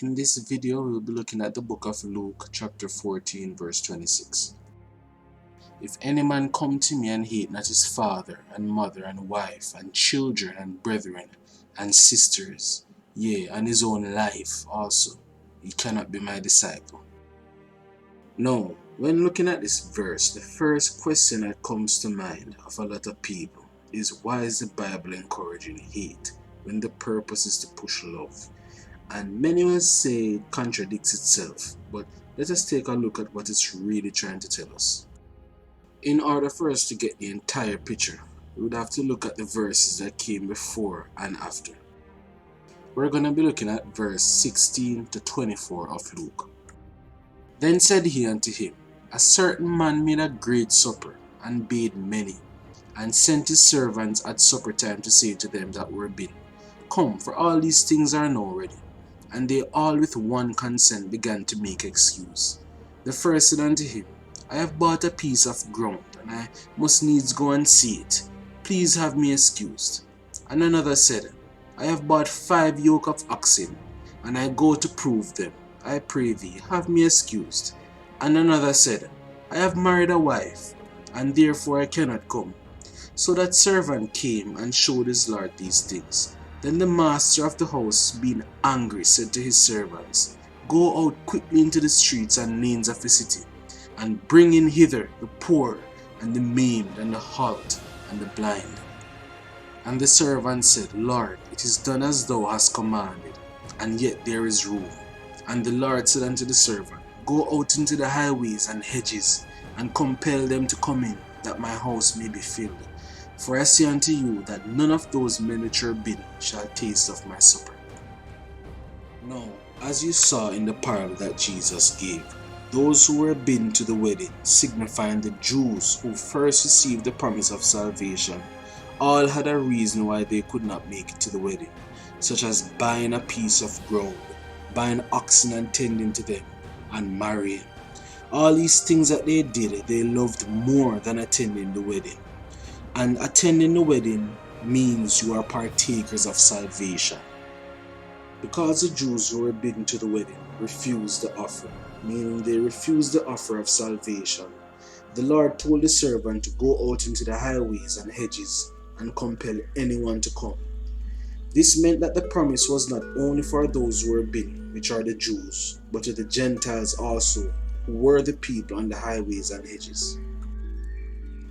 In this video, we will be looking at the book of Luke, chapter 14, verse 26. If any man come to me and hate not his father and mother and wife and children and brethren and sisters, yea, and his own life also, he cannot be my disciple. Now, when looking at this verse, the first question that comes to mind of a lot of people is, why is the Bible encouraging hate when the purpose is to push love? And many will say it contradicts itself, but let us take a look at what it's really trying to tell us. In order for us to get the entire picture, we would have to look at the verses that came before and after. We're going to be looking at verse 16 to 24 of Luke. Then said he unto him, A certain man made a great supper, and bade many, and sent his servants at supper time to say to them that were bidden, Come, for all these things are now ready. And they all with one consent began to make excuse. The first said unto him, I have bought a piece of ground, and I must needs go and see it. Please have me excused. And another said, I have bought 5 yoke of oxen, and I go to prove them. I pray thee, have me excused. And another said, I have married a wife, and therefore I cannot come. So that servant came and showed his lord these things. Then the master of the house, being angry, said to his servants, Go out quickly into the streets and lanes of the city, and bring in hither the poor, and the maimed, and the halt, and the blind. And the servant said, Lord, it is done as thou hast commanded, and yet there is room. And the Lord said unto the servant, Go out into the highways and hedges, and compel them to come in, that my house may be filled. For I say unto you that none of those men which are bidden shall taste of my supper. Now, as you saw in the parable that Jesus gave, those who were bidden to the wedding, signifying the Jews who first received the promise of salvation, all had a reason why they could not make it to the wedding, such as buying a piece of ground, buying oxen and tending to them, and marrying. All these things that they did, they loved more than attending the wedding. And attending the wedding means you are partakers of salvation. Because the Jews who were bidden to the wedding refused the offer, meaning they refused the offer of salvation, the Lord told the servant to go out into the highways and hedges and compel anyone to come. This meant that the promise was not only for those who were bidden, which are the Jews, but to the Gentiles also, who were the people on the highways and hedges.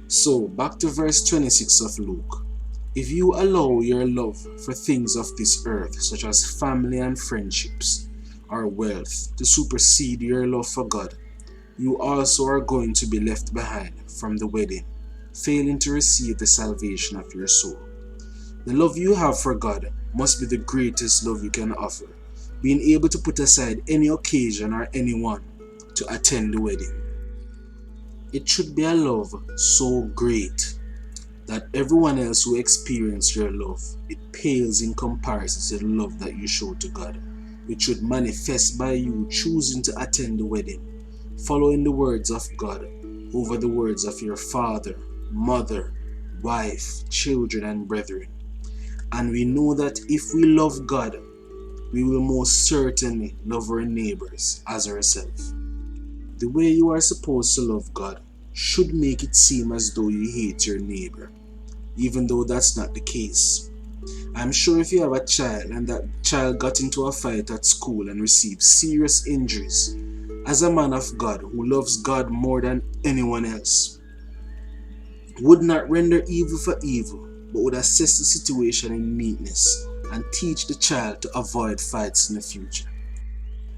So, back to verse 26 of Luke. If you allow your love for things of this earth, such as family and friendships, or wealth, to supersede your love for God, you also are going to be left behind from the wedding, failing to receive the salvation of your soul. The love you have for God must be the greatest love you can offer, being able to put aside any occasion or anyone to attend the wedding. It should be a love so great that everyone else who experiences your love, it pales in comparison to the love that you show to God, which should manifest by you choosing to attend the wedding, following the words of God over the words of your father, mother, wife, children, and brethren. And we know that if we love God, we will most certainly love our neighbors as ourselves. The way you are supposed to love God should make it seem as though you hate your neighbor, even though that's not the case. I'm sure if you have a child and that child got into a fight at school and received serious injuries, as a man of God who loves God more than anyone else, would not render evil for evil, but would assess the situation in meekness and teach the child to avoid fights in the future.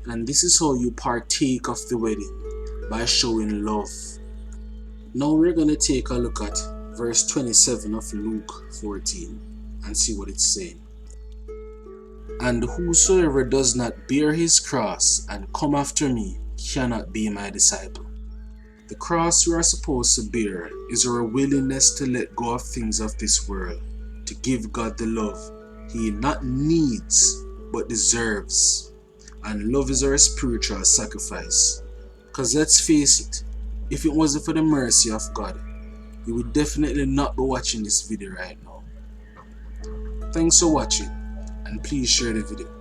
And this is how you partake of the wedding, by showing love. Now we're going to take a look at verse 27 of Luke 14 and see what it's saying. And whosoever does not bear his cross and come after me cannot be my disciple. The cross we are supposed to bear is our willingness to let go of things of this world, to give God the love he not needs but deserves. And love is our spiritual sacrifice. Because let's face it, if it wasn't for the mercy of God, you would definitely not be watching this video right now. Thanks for watching, and please share the video.